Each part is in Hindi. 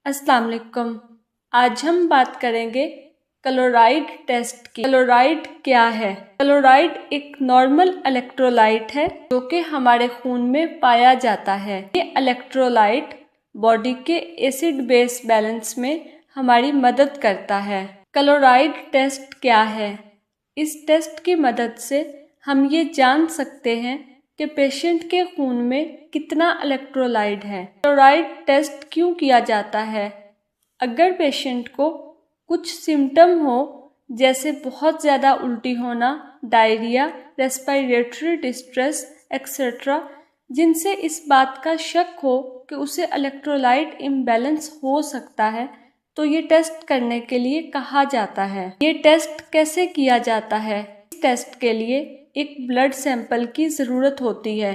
अस्सलाम वालेकुम। आज हम बात करेंगे क्लोराइड टेस्ट की। क्लोराइड क्या है? क्लोराइड एक नॉर्मल इलेक्ट्रोलाइट है जो कि हमारे खून में पाया जाता है। ये इलेक्ट्रोलाइट बॉडी के एसिड बेस बैलेंस में हमारी मदद करता है। क्लोराइड टेस्ट क्या है? इस टेस्ट की मदद से हम ये जान सकते हैं कि पेशेंट के खून में कितना इलेक्ट्रोलाइट है। क्लोराइड टेस्ट क्यों किया जाता है? अगर पेशेंट को कुछ सिम्टम हो, जैसे बहुत ज़्यादा उल्टी होना, डायरिया, रेस्पिरेटरी डिस्ट्रेस एक्सेट्रा, जिनसे इस बात का शक हो कि उसे इलेक्ट्रोलाइट इम्बैलेंस हो सकता है, तो ये टेस्ट करने के लिए कहा जाता है। ये टेस्ट कैसे किया जाता है? इस टेस्ट के लिए एक ब्लड सैंपल की ज़रूरत होती है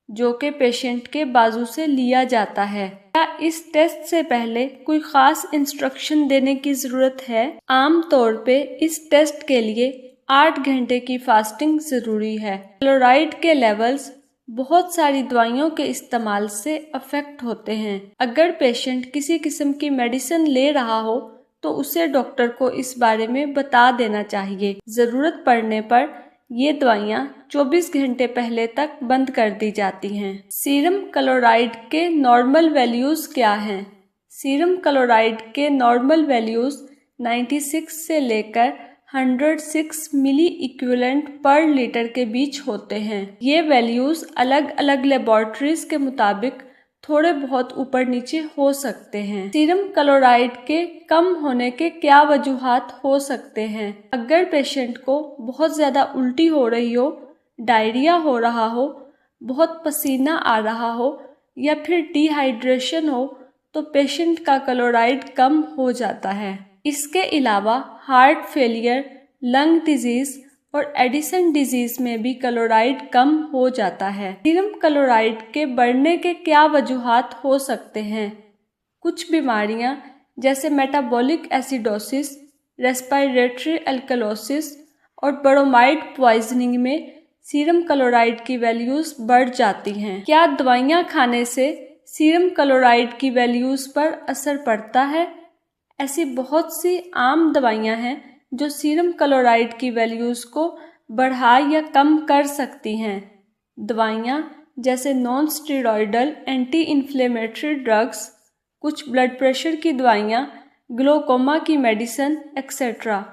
जो कि पेशेंट के बाजू से लिया जाता है। क्या इस टेस्ट से पहले कोई ख़ास इंस्ट्रक्शन देने की ज़रूरत है? आम तौर पे इस टेस्ट के लिए 8 घंटे की फास्टिंग ज़रूरी है। क्लोराइड के लेवल्स बहुत सारी दवाइयों के इस्तेमाल से अफेक्ट होते हैं। अगर पेशेंट किसी किस्म की मेडिसिन ले रहा हो तो उसे डॉक्टर को इस बारे में बता देना चाहिए। ज़रूरत पड़ने पर ये दवाइयाँ 24 घंटे पहले तक बंद कर दी जाती हैं। सीरम क्लोराइड के नॉर्मल वैल्यूज़ क्या हैं? सीरम क्लोराइड के नॉर्मल वैल्यूज़ 96 से लेकर 106 मिली इक्विवेलेंट पर लीटर के बीच होते हैं। ये वैल्यूज़ अलग अलग लेबॉर्ट्रीज के मुताबिक थोड़े बहुत ऊपर नीचे हो सकते हैं। सीरम क्लोराइड के कम होने के क्या वजूहात हो सकते हैं? अगर पेशेंट को बहुत ज़्यादा उल्टी हो रही हो, डायरिया हो रहा हो, बहुत पसीना आ रहा हो या फिर डिहाइड्रेशन हो, तो पेशेंट का क्लोराइड कम हो जाता है। इसके अलावा हार्ट फेलियर, लंग डिजीज़ और एडिसन डिजीज में भी क्लोराइड कम हो जाता है। सीरम क्लोराइड के बढ़ने के क्या वजूहात हो सकते हैं? कुछ बीमारियां जैसे मेटाबॉलिक एसिडोसिस, रेस्पिरेटरी अल्कलोसिस और ब्रोमाइड पॉइजनिंग में सीरम क्लोराइड की वैल्यूज़ बढ़ जाती हैं। क्या दवाइयां खाने से सीरम क्लोराइड की वैल्यूज़ पर असर पड़ता है? ऐसी बहुत सी आम दवाइयां हैं जो सीरम क्लोराइड की वैल्यूज़ को बढ़ा या कम कर सकती हैं। दवाइयाँ जैसे non steroidal anti inflammatory drugs, कुछ ब्लड प्रेशर की दवाइयाँ, ग्लोकोमा की मेडिसिन एक्सेट्रा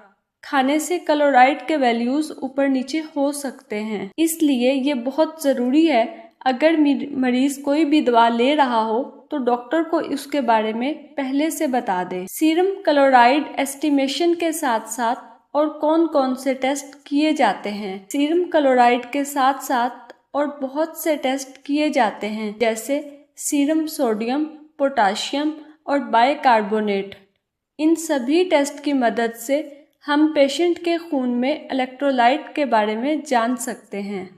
खाने से क्लोराइड के वैल्यूज़ ऊपर नीचे हो सकते हैं। इसलिए ये बहुत ज़रूरी है, अगर मरीज़ कोई भी दवा ले रहा हो तो डॉक्टर को उसके बारे में पहले से बता दें। सीरम क्लोराइड एस्टिमेशन के साथ साथ और कौन कौन से टेस्ट किए जाते हैं? सीरम क्लोराइड के साथ साथ और बहुत से टेस्ट किए जाते हैं, जैसे सीरम सोडियम, पोटाशियम और बाइकार्बोनेट। इन सभी टेस्ट की मदद से हम पेशेंट के खून में इलेक्ट्रोलाइट के बारे में जान सकते हैं।